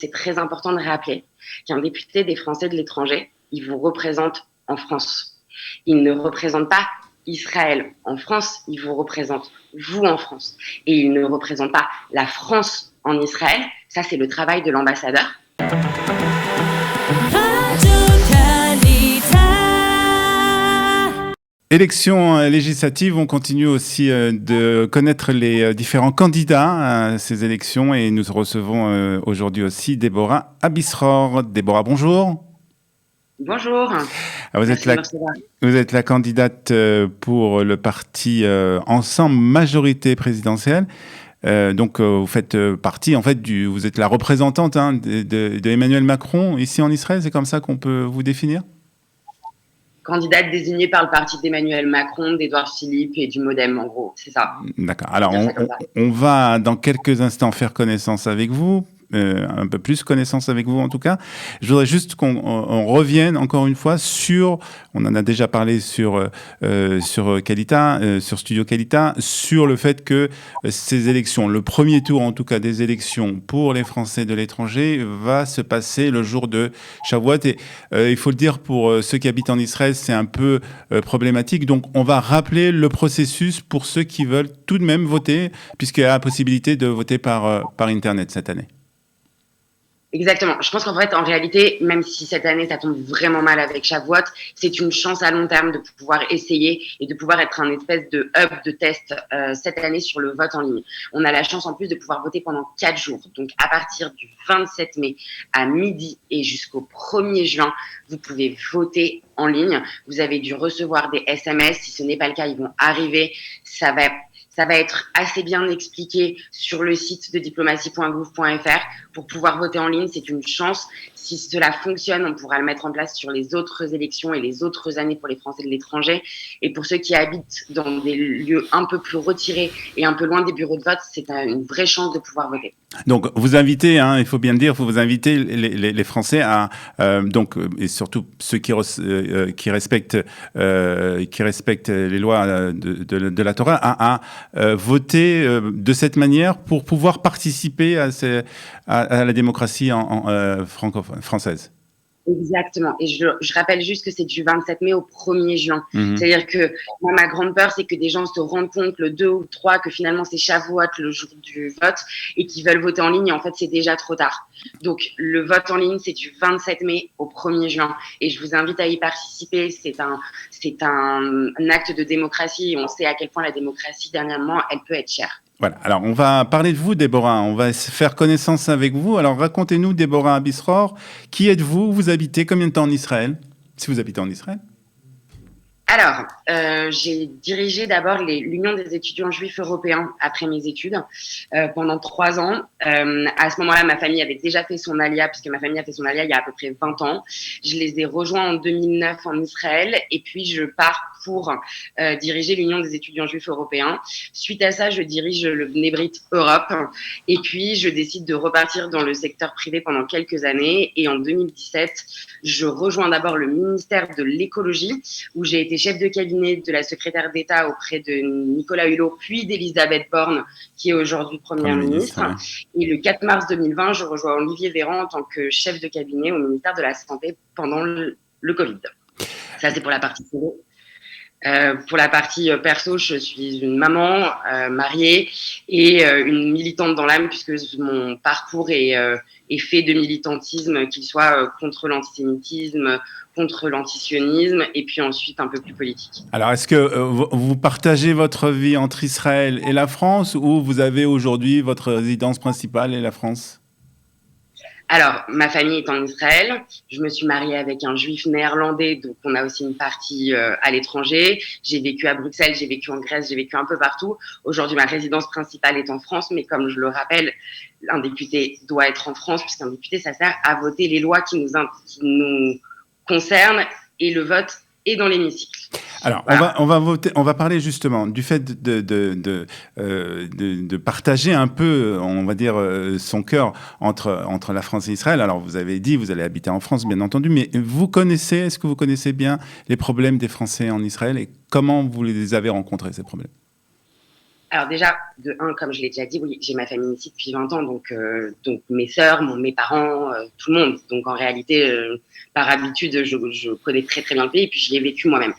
c'est très important de rappeler qu'un député des Français de l'étranger, il vous représente en France. Il ne représente pas Israël en France, il vous représente vous en France. Et il ne représente pas la France en Israël. Ça, c'est le travail de l'ambassadeur. Élections législatives, on continue aussi de connaître les différents candidats à ces élections et nous recevons aujourd'hui aussi Déborah Abisror. Déborah, bonjour. Bonjour. Vous êtes la candidate pour le parti Ensemble Majorité Présidentielle. Donc vous faites partie, en fait, vous êtes la représentante de Emmanuel Macron ici en Israël, c'est comme ça qu'on peut vous définir ? Candidate désignée par le parti d'Emmanuel Macron, d'Édouard Philippe et du MoDem, en gros, c'est ça. D'accord. Alors, on va dans quelques instants faire connaissance avec vous. Un peu plus connaissance avec vous en tout cas. Je voudrais juste qu'on revienne encore une fois sur, on en a déjà parlé sur Kalita, sur Studio Kalita, sur le fait que ces élections, le premier tour en tout cas des élections pour les Français de l'étranger va se passer le jour de Shavuot et il faut le dire pour ceux qui habitent en Israël, c'est un peu problématique. Donc on va rappeler le processus pour ceux qui veulent tout de même voter puisqu'il y a la possibilité de voter par Internet cette année. Exactement. Je pense qu'en fait, en réalité, même si cette année, ça tombe vraiment mal avec Shavuot, c'est une chance à long terme de pouvoir essayer et de pouvoir être un espèce de hub de test cette année sur le vote en ligne. On a la chance en plus de pouvoir voter pendant 4 jours. Donc, à partir du 27 mai à midi et jusqu'au 1er juin, vous pouvez voter en ligne. Vous avez dû recevoir des SMS. Si ce n'est pas le cas, ils vont arriver. Ça va être assez bien expliqué sur le site de diplomatie.gouv.fr pour pouvoir voter en ligne. C'est une chance. Si cela fonctionne, on pourra le mettre en place sur les autres élections et les autres années pour les Français de l'étranger. Et pour ceux qui habitent dans des lieux un peu plus retirés et un peu loin des bureaux de vote, c'est une vraie chance de pouvoir voter. Donc, vous invitez, il faut bien le dire, vous invitez les Français à donc et surtout ceux qui respectent les lois de la Torah à voter de cette manière pour pouvoir participer à la démocratie française. Exactement. Et je rappelle juste que c'est du 27 mai au 1er juin. C'est-à-dire que moi, ma grande peur, c'est que des gens se rendent compte le 2 ou le 3 que finalement c'est Shavuot le jour du vote et qu'ils veulent voter en ligne et en fait c'est déjà trop tard. Donc le vote en ligne, c'est du 27 mai au 1er juin et je vous invite à y participer. C'est un acte de démocratie et on sait à quel point la démocratie dernièrement, elle peut être chère. Voilà, alors on va parler de vous, Déborah, on va faire connaissance avec vous. Alors racontez-nous, Déborah Abisror, qui êtes-vous? Vous habitez combien de temps en Israël? Si vous habitez en Israël? Alors, j'ai dirigé d'abord l'Union des étudiants juifs européens après mes études pendant 3 ans. À ce moment-là, ma famille avait déjà fait son alia, puisque ma famille a fait son alia il y a à peu près 20 ans. Je les ai rejoints en 2009 en Israël et puis je pars pour diriger l'Union des étudiants juifs européens. Suite à ça, je dirige le Bnei Brit Europe et puis je décide de repartir dans le secteur privé pendant quelques années. Et en 2017, je rejoins d'abord le ministère de l'écologie où j'ai été chef de cabinet de la secrétaire d'État auprès de Nicolas Hulot, puis d'Elisabeth Borne, qui est aujourd'hui Première ministre. Et le 4 mars 2020, je rejoins Olivier Véran en tant que chef de cabinet au ministère de la Santé pendant le Covid. Ça, c'est pour la partie pro. Pour la partie perso, je suis une maman mariée et une militante dans l'âme puisque mon parcours est fait de militantisme, qu'il soit contre l'antisémitisme, contre l'antisionisme et puis ensuite un peu plus politique. Alors, est-ce que vous partagez votre vie entre Israël et la France ou vous avez aujourd'hui votre résidence principale et la France ? Alors, ma famille est en Israël. Je me suis mariée avec un juif néerlandais, donc on a aussi une partie à l'étranger. J'ai vécu à Bruxelles, j'ai vécu en Grèce, j'ai vécu un peu partout. Aujourd'hui, ma résidence principale est en France, mais comme je le rappelle, un député doit être en France, puisqu'un député, ça sert à voter les lois qui nous concernent et le vote est dans l'hémicycle. Alors, voilà. on va parler justement du fait de partager un peu, on va dire, son cœur entre la France et Israël. Alors, vous avez dit, vous allez habiter en France, bien entendu, mais est-ce que vous connaissez bien les problèmes des Français en Israël et comment vous les avez rencontrés, ces problèmes? Alors déjà, de un, comme je l'ai déjà dit, oui, j'ai ma famille ici depuis 20 ans, donc mes sœurs, mes parents, tout le monde. Donc en réalité, par habitude, je connais très très bien le pays et puis je l'ai vécu moi-même.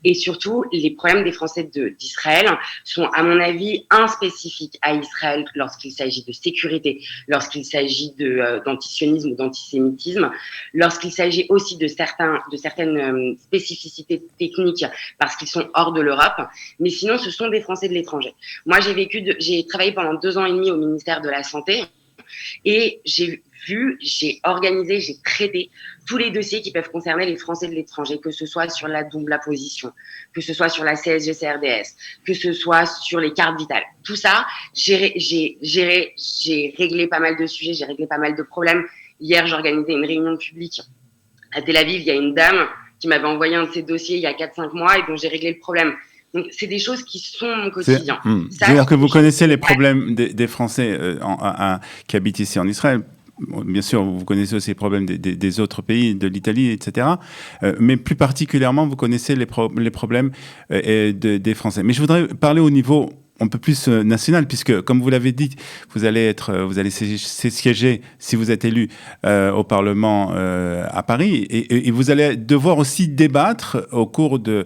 Et surtout, les problèmes des Français d'Israël sont, à mon avis, inspécifiques à Israël lorsqu'il s'agit de sécurité, lorsqu'il s'agit d'antisionisme ou d'antisémitisme, lorsqu'il s'agit aussi de certaines spécificités techniques parce qu'ils sont hors de l'Europe. Mais sinon, ce sont des Français de l'étranger. Moi, j'ai travaillé pendant 2 ans et demi au ministère de la Santé. Et j'ai organisé, j'ai traité tous les dossiers qui peuvent concerner les Français de l'étranger, que ce soit sur la double apposition, que ce soit sur la CSG-CRDS, que ce soit sur les cartes vitales. Tout ça, j'ai réglé pas mal de sujets, j'ai réglé pas mal de problèmes. Hier, j'organisais une réunion publique à Tel Aviv. Il y a une dame qui m'avait envoyé un de ses dossiers il y a 4-5 mois et dont j'ai réglé le problème. Donc, c'est des choses qui sont mon quotidien. C'est-à-dire que vous connaissez les problèmes des Français qui habitent ici en Israël. Bien sûr, vous connaissez aussi les problèmes des autres pays, de l'Italie, etc. Mais plus particulièrement, vous connaissez les problèmes des Français. Mais je voudrais parler au niveau un peu plus national, puisque, comme vous l'avez dit, vous allez siéger, si vous êtes élu, au Parlement à Paris, et vous allez devoir aussi débattre au cours de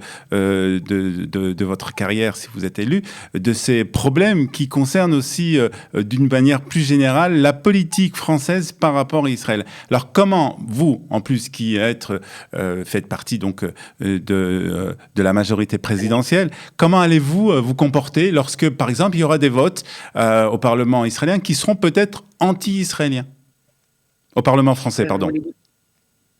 votre carrière, si vous êtes élu, de ces problèmes qui concernent aussi, d'une manière plus générale, la politique française par rapport à Israël. Alors, comment vous, en plus qui faites partie donc de la majorité présidentielle, comment allez-vous vous comporter lorsque, par exemple, il y aura des votes au Parlement israélien qui seront peut-être anti-israéliens? Au Parlement français, pardon.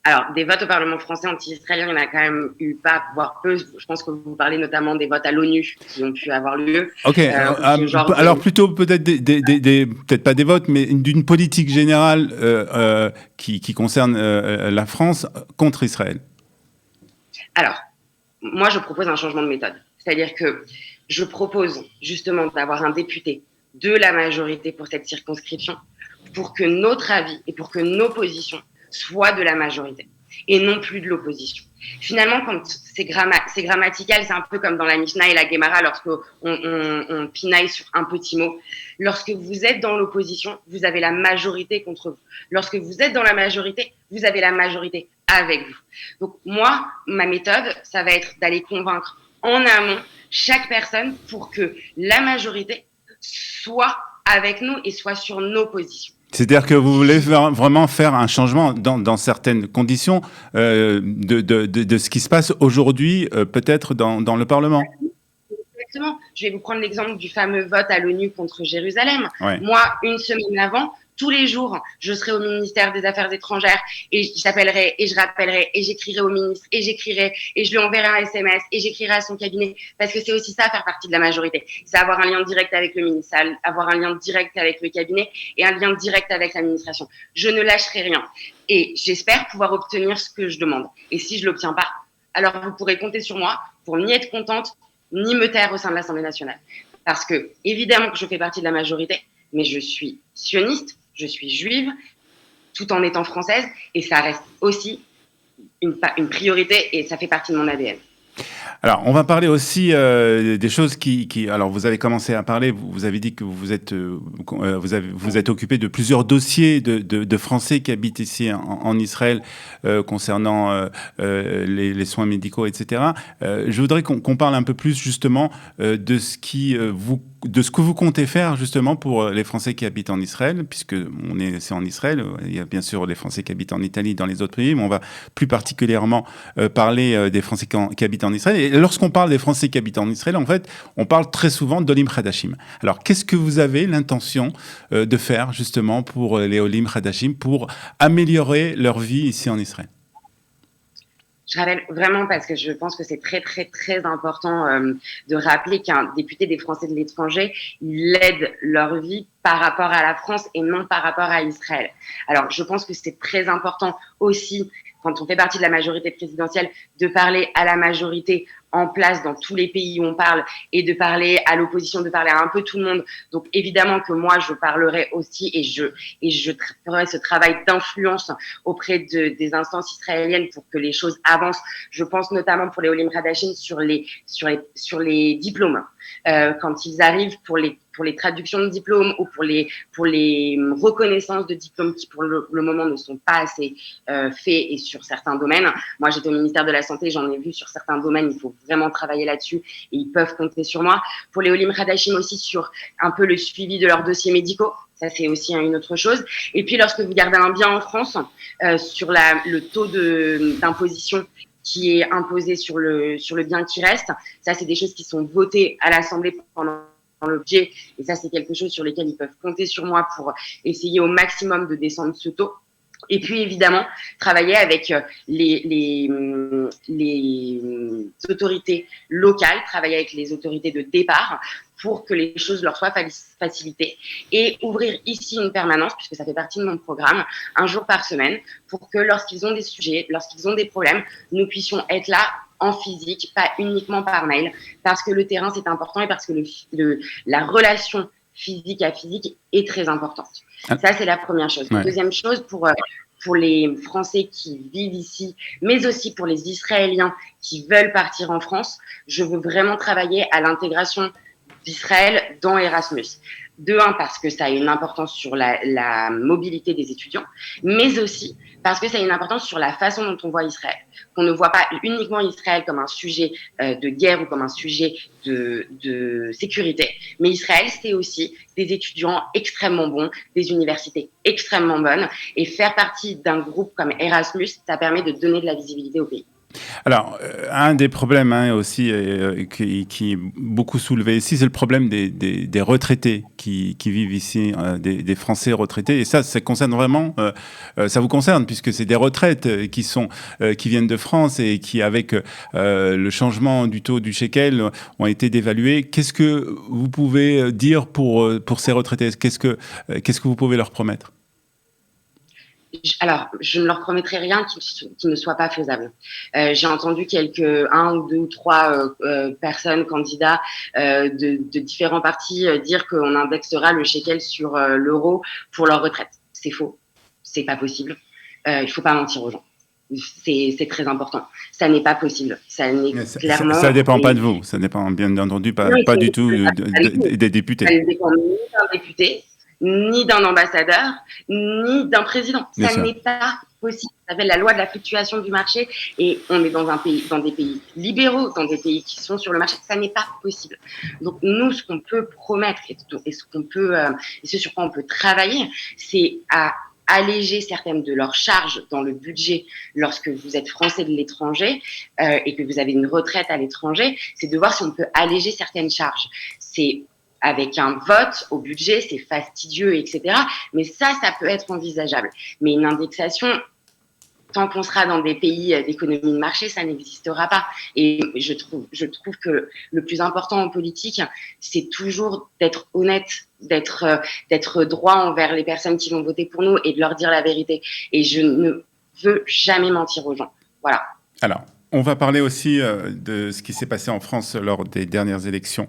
Alors, des votes au Parlement français anti-israéliens, il y en a quand même eu pas, voire peu. Je pense que vous parlez notamment des votes à l'ONU qui ont pu avoir lieu. Ok, alors plutôt peut-être peut-être pas des votes, mais d'une politique générale qui concerne la France contre Israël. Alors, moi, je propose un changement de méthode. C'est-à-dire que je propose justement d'avoir un député de la majorité pour cette circonscription pour que notre avis et pour que nos positions soient de la majorité et non plus de l'opposition. Finalement, quand c'est grammatical, c'est un peu comme dans la Mishnah et la Gemara lorsqu'on pinaille sur un petit mot. Lorsque vous êtes dans l'opposition, vous avez la majorité contre vous. Lorsque vous êtes dans la majorité, vous avez la majorité avec vous. Donc moi, ma méthode, ça va être d'aller convaincre en amont chaque personne pour que la majorité soit avec nous et soit sur nos positions. C'est-à-dire que vous voulez vraiment faire un changement dans certaines conditions de ce qui se passe aujourd'hui, peut-être dans le Parlement. Exactement. Je vais vous prendre l'exemple du fameux vote à l'ONU contre Jérusalem. Ouais. Moi, une semaine avant, tous les jours, je serai au ministère des Affaires étrangères et j'appellerai et je rappellerai et j'écrirai au ministre et j'écrirai et je lui enverrai un SMS et j'écrirai à son cabinet parce que c'est aussi ça, faire partie de la majorité. C'est avoir un lien direct avec le ministre, avoir un lien direct avec le cabinet et un lien direct avec l'administration. Je ne lâcherai rien et j'espère pouvoir obtenir ce que je demande. Et si je l'obtiens pas, alors vous pourrez compter sur moi pour ni être contente ni me taire au sein de l'Assemblée nationale. Parce que, évidemment que je fais partie de la majorité, mais je suis sioniste, je suis juive, tout en étant française, et ça reste aussi une priorité, et ça fait partie de mon ADN. Alors, on va parler aussi des choses alors, vous avez commencé à parler, vous avez dit que vous êtes occupé de plusieurs dossiers de Français qui habitent ici en Israël concernant les soins médicaux, etc. Je voudrais qu'on parle un peu plus justement de ce que vous comptez faire justement pour les Français qui habitent en Israël, puisque c'est en Israël. Il y a bien sûr les Français qui habitent en Italie, dans les autres pays, mais on va plus particulièrement parler des Français qui habitent en Israël. Et lorsqu'on parle des Français qui habitent en Israël, en fait, on parle très souvent d'Olim Hadashim. Alors, qu'est-ce que vous avez l'intention de faire justement pour les Olim Hadashim, pour améliorer leur vie ici en Israël? Je rappelle vraiment parce que je pense que c'est très, très, très important de rappeler qu'un député des Français de l'étranger, il aide leur vie par rapport à la France et non par rapport à Israël. Alors, je pense que c'est très important aussi, quand on fait partie de la majorité présidentielle, de parler à la majorité en place dans tous les pays où on parle et de parler à l'opposition, de parler à un peu tout le monde. Donc, évidemment que moi, je parlerai aussi et je ferai ce travail d'influence auprès des instances israéliennes pour que les choses avancent. Je pense notamment pour les Olim Hadashim sur les diplômes. quand ils arrivent pour les traductions de diplômes ou pour les reconnaissances de diplômes qui pour le moment ne sont pas assez faits et sur certains domaines. Moi, j'étais au ministère de la Santé, j'en ai vu sur certains domaines, il faut vraiment travailler là-dessus et ils peuvent compter sur moi. Pour les Olim Hadashim aussi sur un peu le suivi de leurs dossiers médicaux. Ça, c'est aussi une autre chose. Et puis, lorsque vous gardez un bien en France, sur le taux d'imposition qui est imposé sur le bien qui reste, ça, c'est des choses qui sont votées à l'Assemblée pendant le budget. Et ça, c'est quelque chose sur lequel ils peuvent compter sur moi pour essayer au maximum de descendre ce taux. Et puis, évidemment, travailler avec les autorités locales, travailler avec les autorités de départ pour que les choses leur soient facilitées et ouvrir ici une permanence, puisque ça fait partie de mon programme, un jour par semaine, pour que lorsqu'ils ont des sujets, lorsqu'ils ont des problèmes, nous puissions être là en physique, pas uniquement par mail, parce que le terrain, c'est important et parce que la relation physique à physique est très importante. Ça, c'est la première chose. Ouais. Deuxième chose, pour les Français qui vivent ici, mais aussi pour les Israéliens qui veulent partir en France, je veux vraiment travailler à l'intégration d'Israël dans Erasmus. De un, parce que ça a une importance sur la mobilité des étudiants, mais aussi parce que ça a une importance sur la façon dont on voit Israël. Qu'on ne voit pas uniquement Israël comme un sujet de guerre ou comme un sujet de sécurité, mais Israël, c'est aussi des étudiants extrêmement bons, des universités extrêmement bonnes, et faire partie d'un groupe comme Erasmus, ça permet de donner de la visibilité au pays. Alors, un des problèmes aussi qui est beaucoup soulevé ici, c'est le problème des retraités qui vivent ici, des Français retraités. Et ça concerne vraiment, ça vous concerne, puisque c'est des retraites qui viennent de France et qui, avec le changement du taux du shekel, ont été dévaluées. Qu'est-ce que vous pouvez dire pour ces retraités ? Qu'est-ce que vous pouvez leur promettre ? Alors, je ne leur promettrai rien qui ne soit pas faisable. J'ai entendu un ou deux ou trois personnes, candidats de différents partis dire qu'on indexera le shekel sur l'euro pour leur retraite. C'est faux. C'est pas possible. Il faut pas mentir aux gens. C'est très important. Ça n'est pas possible. Ça dépend pas de vous. Ça dépend bien entendu pas du tout des députés. Ça ne dépend ni d'un député, ni d'un ambassadeur, ni d'un président. Ça n'est pas possible. Ça s'appelle la loi de la fluctuation du marché et on est dans des pays libéraux, dans des pays qui sont sur le marché. Ça n'est pas possible. Donc nous, ce qu'on peut promettre et ce sur quoi on peut travailler, c'est à alléger certaines de leurs charges dans le budget lorsque vous êtes français de l'étranger et que vous avez une retraite à l'étranger, c'est de voir si on peut alléger certaines charges. C'est avec un vote au budget, c'est fastidieux, etc. Mais ça peut être envisageable. Mais une indexation, tant qu'on sera dans des pays d'économie de marché, ça n'existera pas. Et je trouve que le plus important en politique, c'est toujours d'être honnête, d'être droit envers les personnes qui vont voter pour nous et de leur dire la vérité. Et je ne veux jamais mentir aux gens. Voilà. Alors, on va parler aussi de ce qui s'est passé en France lors des dernières élections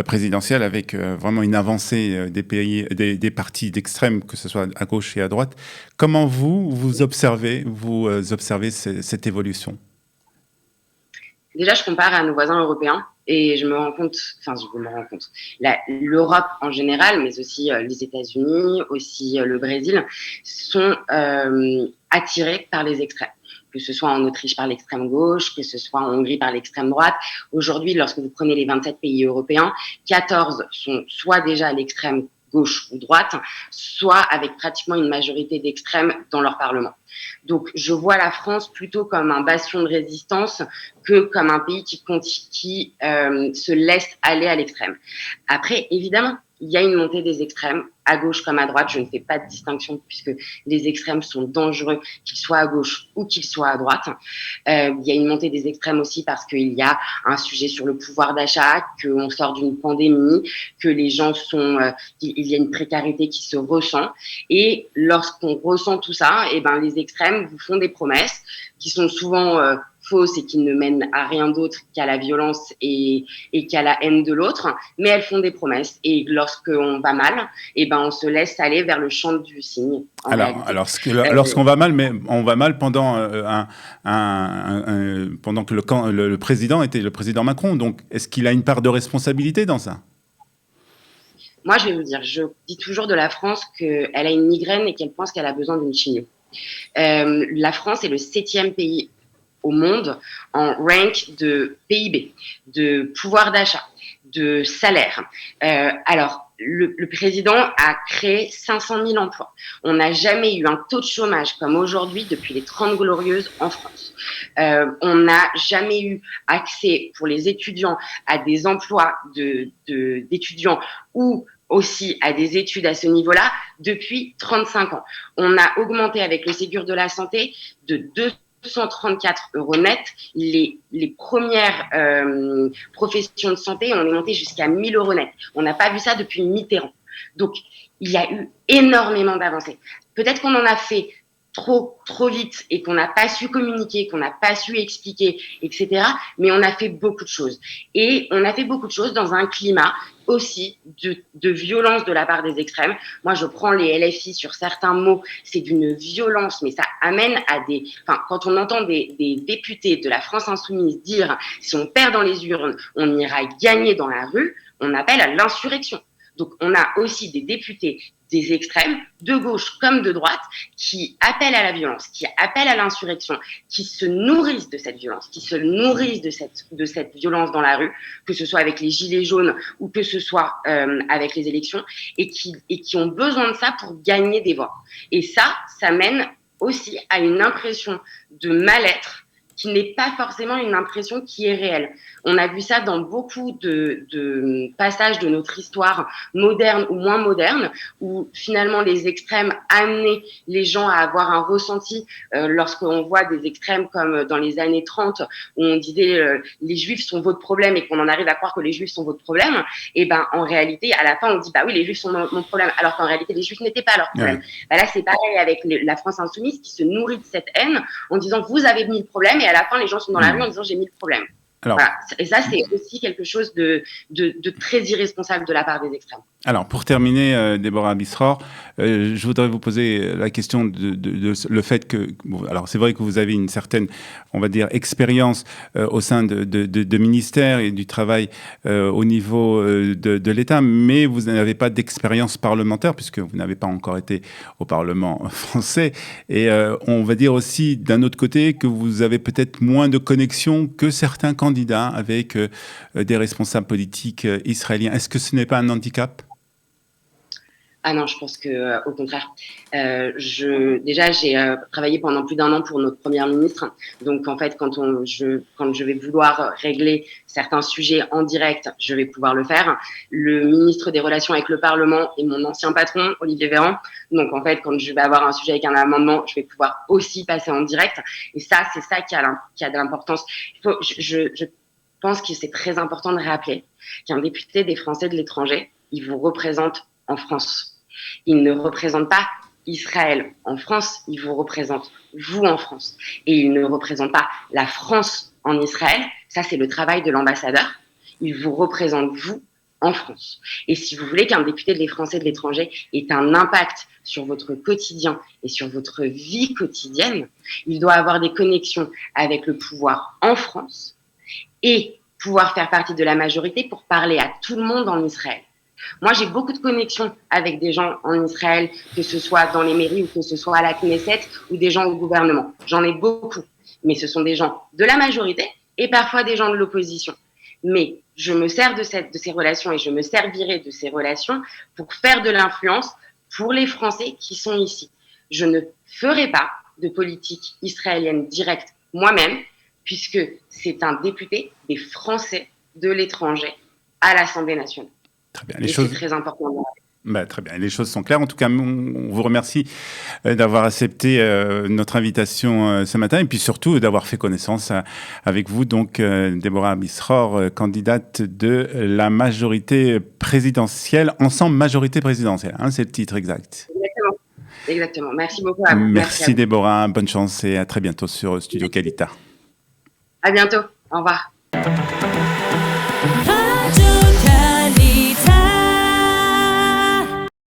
présidentielles avec vraiment une avancée des partis d'extrême, que ce soit à gauche et à droite. Comment vous observez cette évolution ? Déjà, je compare à nos voisins européens et je me rends compte, l'Europe en général, mais aussi les États-Unis, aussi le Brésil, sont attirés par les extrêmes. Que ce soit en Autriche par l'extrême gauche, que ce soit en Hongrie par l'extrême droite. Aujourd'hui, lorsque vous prenez les 27 pays européens, 14 sont soit déjà à l'extrême gauche ou droite, soit avec pratiquement une majorité d'extrêmes dans leur parlement. Donc, je vois la France plutôt comme un bastion de résistance que comme un pays qui se laisse aller à l'extrême. Après, évidemment, il y a une montée des extrêmes, à gauche comme à droite. Je ne fais pas de distinction puisque les extrêmes sont dangereux, qu'ils soient à gauche ou qu'ils soient à droite. Il y a une montée des extrêmes aussi parce qu'il y a un sujet sur le pouvoir d'achat, qu'on sort d'une pandémie, que les gens il y a une précarité qui se ressent. Et lorsqu'on ressent tout ça, les extrêmes vous font des promesses qui sont souvent fausses et qui ne mènent à rien d'autre qu'à la violence et qu'à la haine de l'autre, mais elles font des promesses. Et lorsqu'on va mal, on se laisse aller vers le champ du cygne. Lorsqu'on va mal, mais on va mal pendant pendant que le président était le président Macron. Donc, est-ce qu'il a une part de responsabilité dans ça? Moi, je vais vous dire, je dis toujours de la France qu'elle a une migraine et qu'elle pense qu'elle a besoin d'une chimio. La France est le 7e pays au monde en rank de PIB, de pouvoir d'achat, de salaire. Alors, le président a créé 500 000 emplois. On n'a jamais eu un taux de chômage comme aujourd'hui depuis les 30 Glorieuses en France. On n'a jamais eu accès pour les étudiants à des emplois d'étudiants ou aussi à des études à ce niveau-là depuis 35 ans. On a augmenté avec le Ségur de la santé de 234 € net. Les premières professions de santé, on est monté jusqu'à 1 000 € net. On n'a pas vu ça depuis Mitterrand. Donc, il y a eu énormément d'avancées. Peut-être qu'on en a fait trop vite et qu'on n'a pas su communiquer, qu'on n'a pas su expliquer, etc. Mais on a fait beaucoup de choses. Et on a fait beaucoup de choses dans un climat aussi de violence de la part des extrêmes. Moi, je prends les LFI sur certains mots, c'est d'une violence, mais ça amène à quand on entend des députés de la France insoumise dire « si on perd dans les urnes, on ira gagner dans la rue », on appelle à l'insurrection. Donc, on a aussi des députés des extrêmes, de gauche comme de droite, qui appellent à la violence, qui appellent à l'insurrection, qui se nourrissent de cette violence, qui se nourrissent de cette violence dans la rue, que ce soit avec les gilets jaunes ou que ce soit avec les élections, et qui ont besoin de ça pour gagner des voix. Et ça mène aussi à une impression de mal-être qui n'est pas forcément une impression qui est réelle. On a vu ça dans beaucoup de passages de notre histoire moderne ou moins moderne, où finalement les extrêmes amenaient les gens à avoir un ressenti lorsqu'on voit des extrêmes comme dans les années 30, où on disait les juifs sont votre problème et qu'on en arrive à croire que les juifs sont votre problème, et en réalité, à la fin, on dit oui, les juifs sont mon problème, alors qu'en réalité, les juifs n'étaient pas leur problème. Ouais. Là, c'est pareil avec la France insoumise qui se nourrit de cette haine en disant vous avez mis le problème, et à la fin, les gens sont dans la rue en disant j'ai mis le problème. Alors, voilà. Et ça, c'est aussi quelque chose de très irresponsable de la part des extrêmes. Alors, pour terminer, Déborah Bissror, je voudrais vous poser la question de le fait que... Alors, c'est vrai que vous avez une certaine, on va dire, expérience au sein de ministères et du travail au niveau de l'État, mais vous n'avez pas d'expérience parlementaire, puisque vous n'avez pas encore été au Parlement français. Et on va dire aussi, d'un autre côté, que vous avez peut-être moins de connexion que certains candidats avec des responsables politiques israéliens. Est-ce que ce n'est pas un handicap ? Ah non, je pense que au contraire. Déjà, j'ai travaillé pendant plus d'1 an pour notre première ministre. Donc, en fait, quand je vais vouloir régler certains sujets en direct, je vais pouvoir le faire. Le ministre des Relations avec le Parlement est mon ancien patron, Olivier Véran. Donc, en fait, quand je vais avoir un sujet avec un amendement, je vais pouvoir aussi passer en direct. Et ça, c'est ça qui a de l'importance. Je pense que c'est très important de rappeler qu'un député des Français de l'étranger, il vous représente en France. Il ne représente pas Israël en France, il vous représente vous en France. Et il ne représente pas la France en Israël. Ça, c'est le travail de l'ambassadeur. Il vous représente vous en France. Et si vous voulez qu'un député des Français de l'étranger ait un impact sur votre quotidien et sur votre vie quotidienne, il doit avoir des connexions avec le pouvoir en France et pouvoir faire partie de la majorité pour parler à tout le monde en Israël. Moi, j'ai beaucoup de connexions avec des gens en Israël, que ce soit dans les mairies ou que ce soit à la Knesset ou des gens au gouvernement. J'en ai beaucoup, mais ce sont des gens de la majorité et parfois des gens de l'opposition. Mais je me sers de ces relations et je me servirai de ces relations pour faire de l'influence pour les Français qui sont ici. Je ne ferai pas de politique israélienne directe moi-même, puisque c'est un député des Français de l'étranger à l'Assemblée nationale. Très bien. C'est très important. Très bien, les choses sont claires. En tout cas, on vous remercie d'avoir accepté notre invitation ce matin et puis surtout d'avoir fait connaissance avec vous. Donc, Déborah Bissror, candidate de la majorité présidentielle, Ensemble Majorité Présidentielle, c'est le titre exact. Exactement. Merci beaucoup. Merci Déborah, bonne chance et à très bientôt sur Studio Qualita. À bientôt. Au revoir.